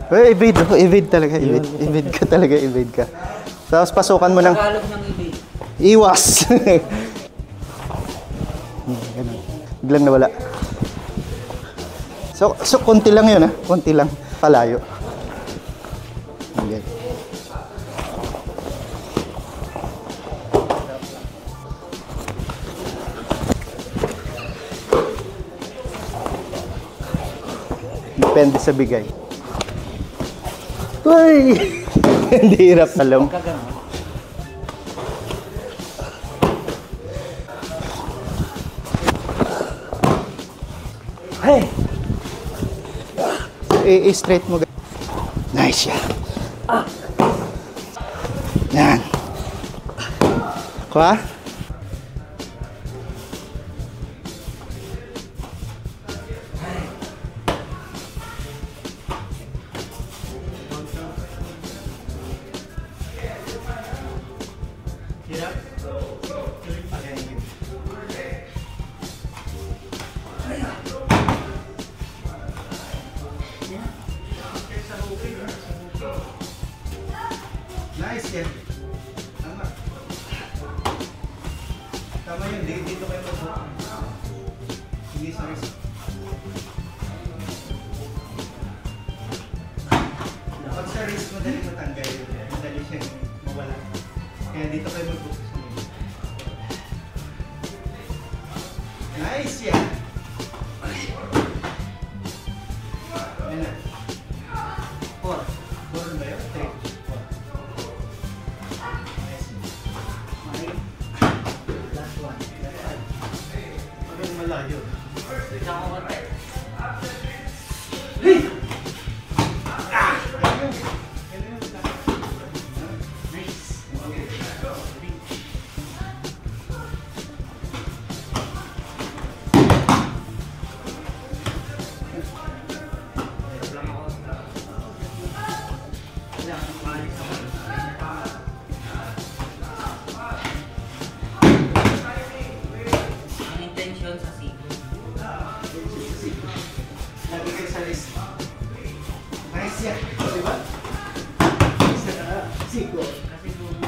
Evade, evade talaga, evade. Evade ka talaga, evade ka. Tapos pasukan mo ng... Tagalog ng evade. Iwas! Ganun. Biglang nawala. So, konti lang yun, ha? Konti lang. Palayo. Okay. Depende sa bigay. Uy! Hindi hirap alam. Hey! I-straight mo. Nice yan. Yan. Kuha? Nice yan. Tama. Tama yun. Dito kayo mag-book. Hindi sa risk. Pag sa risk, madali matanggal. Madali siya mawala. Kaya dito kayo mag-book. Nice yan. Ayan na. 4. 4 ba yun? 3. Malayo. Hey! Nice yan. Diba? Siko. Kasi kung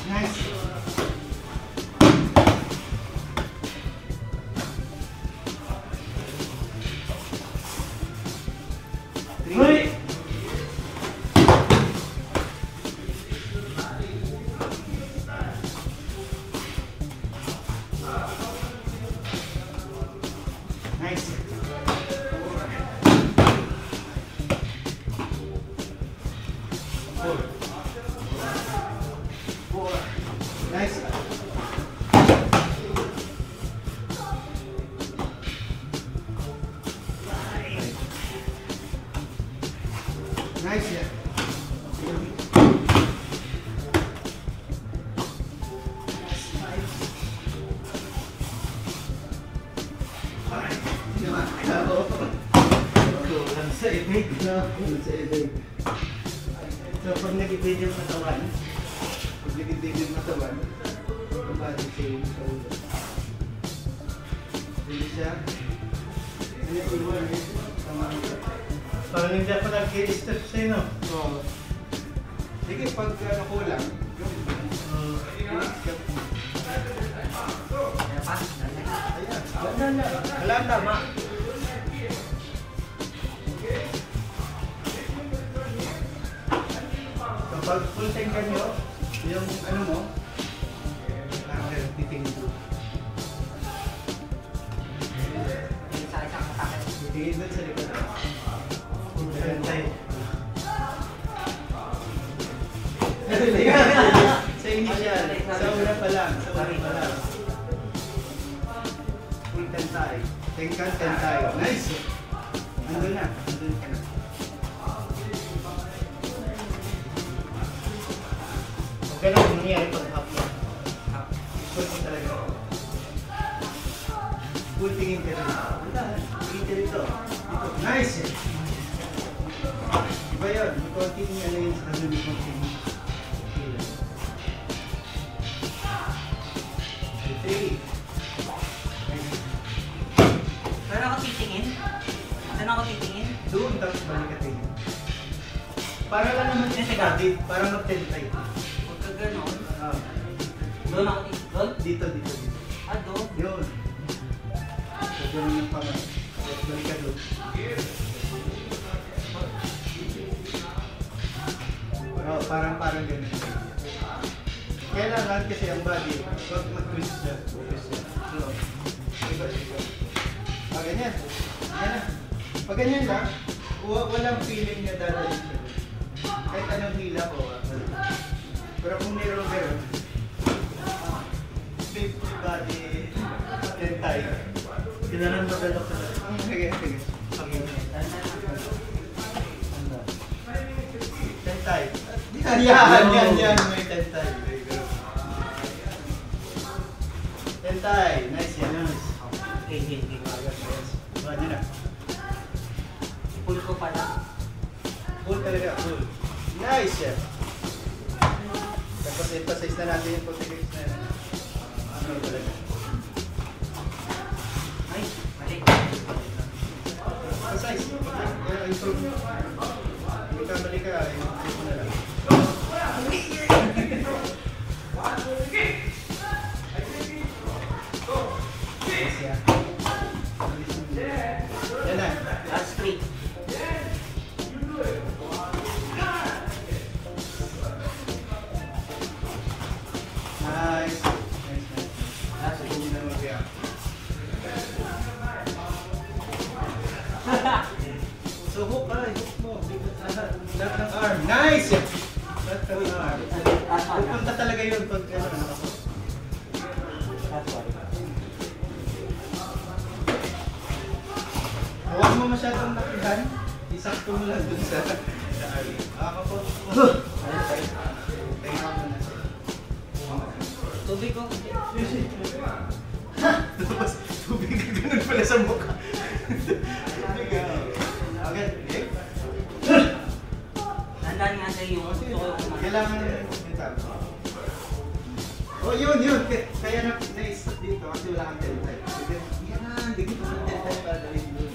nice. Three. Nice. 4. Nice. Nice. Sa evade na. Sa evade. So, pag nag-evade yung katawan, bumalik siya sa ulo. Hindi siya. Ano yung iwan? Parang hindi ako nag-i-step sa'yo, no? Oo. Sige, pag kulang, wala tama. Kapag full tank nyo, yung ano mo, titingin mo. Titingin doon sa likod. Pantay. Sa initial, sa una pa lang. Full tantay. Tingkan tantay. Nice! Andun na. Andun ka na. Ganun ang nangyari pag half lang. Full mo talaga. Full tingin ka rin. Tingin ka rito. Nice! Iba yun. May konting ano yun sa kanunod mong tingin. Okay lang. 3. Nice. Saan ako titingin? Doon, tapos balik ka tingin. Para lang naman yung body, para mag-tentay. Huwag ka gano'n. Ah, Doon ako titingin. Doon? dito. Ah, doon. Yun. So, ganun yung pamay. Tapos balik ka doon. Oh, parang ganun. Kailangan kasi ang body, huwag mag-twist siya. So, ikot. Ganyan. Yan na. Pag ganyan lang, walang feeling niya dadalhin siya. Kahit anong hila ko. Pero kung meron meron, flip body, tentay. Kailangan magalok ka lang. Sige. Tentay. Yan. May tentay. Tentay. Nice yan. Okay. Badi na. Pull ko pala. Full talaga, full. Nice yan. Tapos emphasize na natin yung positives na yan. Ano talaga. Ay, mali. Emphasize. Improve. Hindi ka mali ka, improve mo na lang. Yes, yeah. Yan na. Last 3. Nice. Last 2. Hindi na mag-react. So hook mo. Lahat ng arm. Nice! Lahat ng arm. Pupunta talaga yun pag nakapost. Huwag mo masyadong nakihan. Isakto mo lang dun sa arm. Kapos mo. Tingnan mo na siya. Tubig ko. Tapos tubig ka ganun pala sa mukha. Tubig ka. Okay. Nandaan nga sa iyo. Gusto ko yung kumain. Kailangan yung tabo. Oh, yun. Kaya na-stop dito kasi wala kang tentay. Yan, dikit mo ng tentay para dahil yun.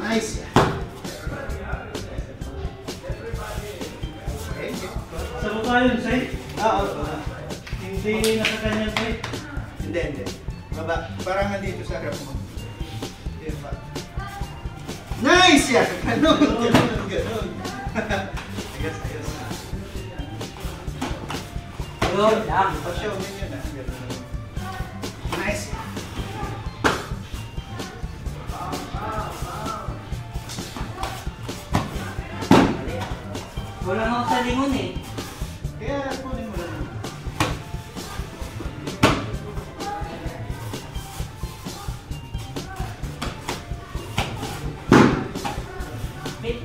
Nice! Okay. Sa baba yun, Sai? Oo. Hindi nasa kanyang Sai? Hindi. Baba. Parang nandito sa harap mo. Yan pa. Nice! Yan! Ganun. Ayos. Yun lang. Pa-show ninyo na. Ganun. Nice! Wala nga ako sa lingon eh. Kaya kunin mo lang. Wait.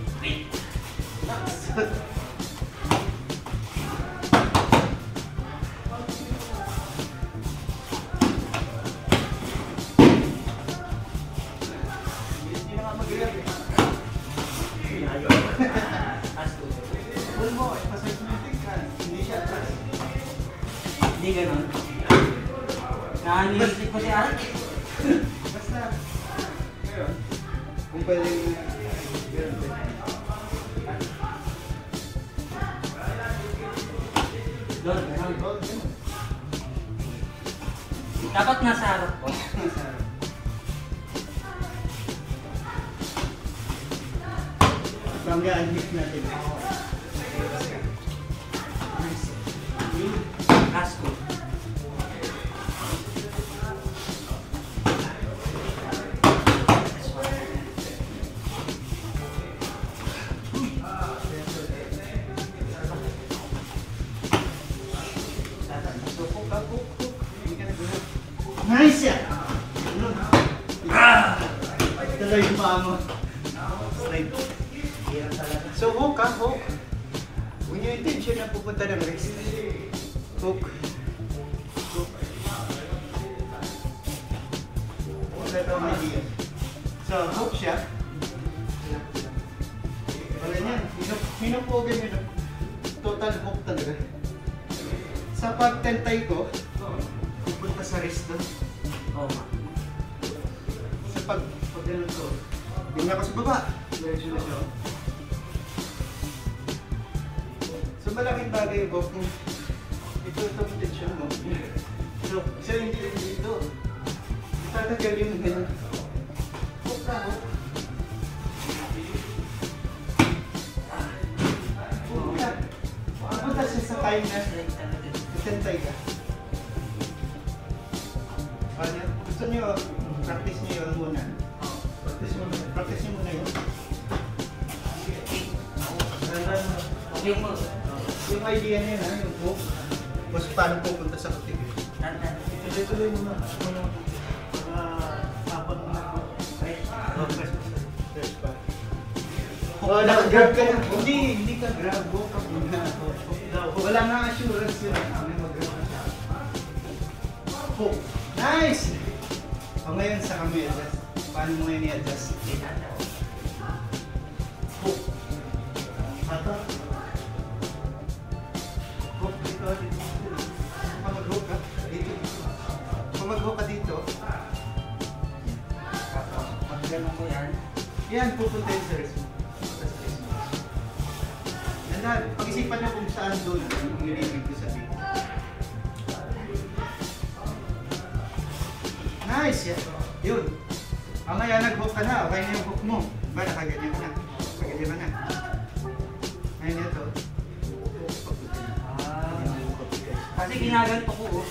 Hindi na nga mag-react eh. Last 2. Full mo, emphasize mo yung tingkan. Hindi siya atras. Hindi ganun. Nanilisip ko si Art. Basta, ngayon, kung pwedeng ganun din. Doon, ganun. Oh, ganun. Dapat nasa harap ko. Banggaan hip natin. Nice. Last 2. Nice yan! Tuloy yung paa mo. Slide. Hirap talaga. So hook ha, hook. Kung yung intention na pupunta ng wrist. Hook. Hook. Wala ito ang idea. So hook siya. Wala niyan. Hinupogan yun. Total hook talaga. Sa pagtentay ko, pupunta sa wrist doon. Oo nga. pag ganun ko, tingnan ako sa baba. Diretso na siya. So malaking bagay yung book mo. Ito ang tension mo. So, isa hindi rin dito. Itatagal yung ganun. Hook na, hook. Hook na. Papunta siya sa time na itantay ka. Gusto nyo, practice nyo yun muna. Practice nyo muna yun. Okay mo. Yung idea niya na, yung hook, mas paano pupunta sa kutik. Tuloy-tuloy mo na. Apat mo na. Fresh pa. Oh, naka-grab ka na. Hindi ka grab. Hook ka muna. Wala nga assurance yun. May mag-grab na siya. Hook. Nice! O ngayon sa kami adjust. Paano mo ngayon i-adjust? Hook. Ata. Hook dito. Kung mag-hook ka, dito. Kung mag-hook ka dito, Pag-ganon ko yan. yan, pupunta yung sa wrist mo. Yan, pag-isipan nyo kung saan doon yung nilibig ko sabihin. Nice! Yan. Yun. Ngayon, nag-hook ka na. Okay na yung hook mo. Ba, nakaganyan ka na. Nakaganyan ka na. Ngayon ito. Kasi ginaganto ko, oh.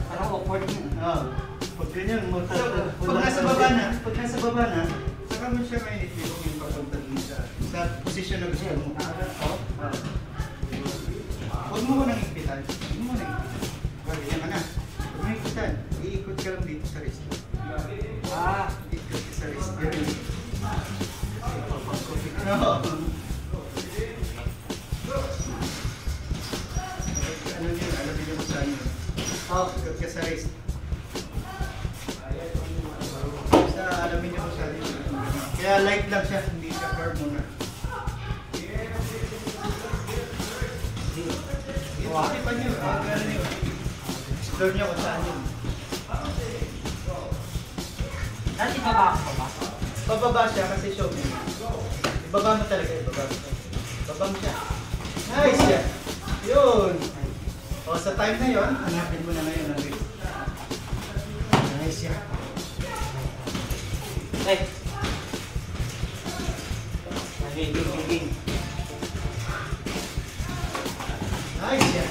Parang awkward mo. Oo. Pag ganyan, So, pag nasa baba na, saka mo siya mainit yung papunta dun sa posisyon na gusto mo. Huwag mo nang ipitan. Huwag mo nang ipitan. Ganyan ka na. Huwag mo ipitan. Iikot ka lang dito sa wrist. Ikot ka sa wrist. Ganyan. Oo. Ano yun? Alam niyo kung saan yun. Ikot ka sa wrist. Alamin niyo kung saan yun. Kaya light lang siya, hindi siya firm muna. Ipan niyo, gano'n niyo. Explore niyo kung saan yun. Dati baba ako ba? Bababa siya kasi show me. Ibaba mo talaga, ibaba mo. Ibaba mo siya. Nice yan! Yun! O sa time na yun, hanapin mo na ngayon ang wrist. Nice yan. Eh. Nagiging. Nice yan.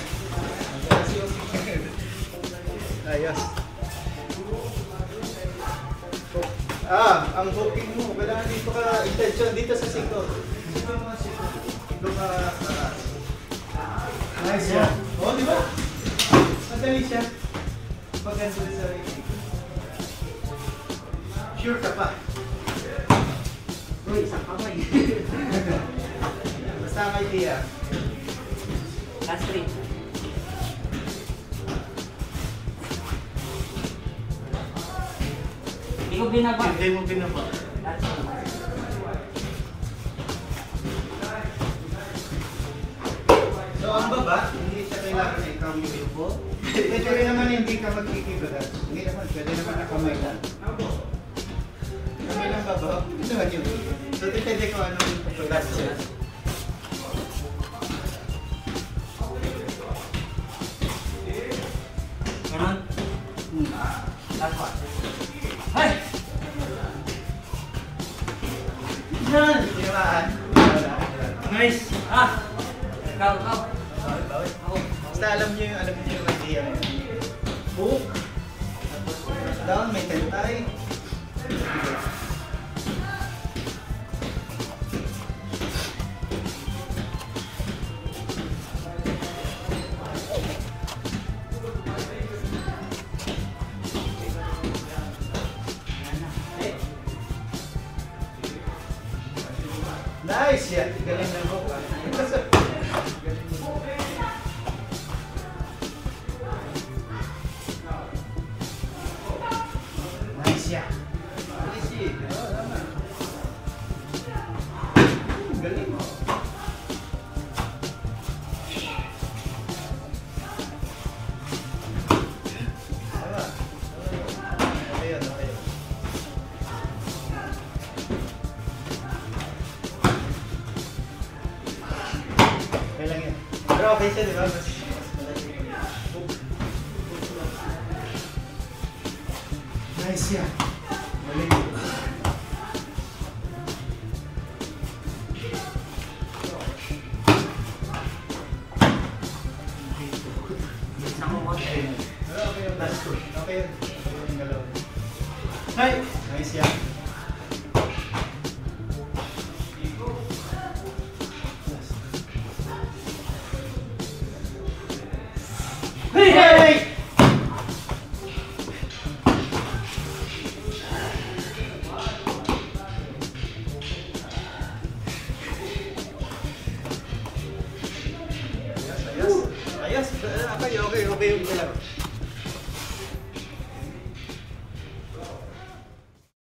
Ayos. Ang hooking mo, kailangan dito ka, intention dito sa siko. Dito mga siko. Dito ka, nice yan. O, di ba? Madali siya. Paganda sa rin. Sure ka pa. Uy, isang kamay. Basta ang idea. Last three. Hindi ko binaba. Hindi mo binaba. Last three. So, ang baba, hindi siya kailangan na ikaw yung bilbo. Pwede rin naman hindi ka magkikibagat. Hindi naman, pwede naman na kamay lang. Kamay lang baba. Ito nga yun. So, depende ko anong pagkakas siya. Ganon. Last one. Hey! Yan! Tinamaan. Nice! Ikaw. Bawit. Ako. Basta alam niyo yung idea. Hook. Down, may tentay. Nice yan. Galing ng hook. Nice yan. Nice yan. Tama. Galing. Tama. Okay yun. Pero okay siya, di ba? Mas malaki. Nice yan. Galing. Isang kumot. Pero okay yun. That's good. Okay yun. Okay yung galaw. Nice! Nice yan.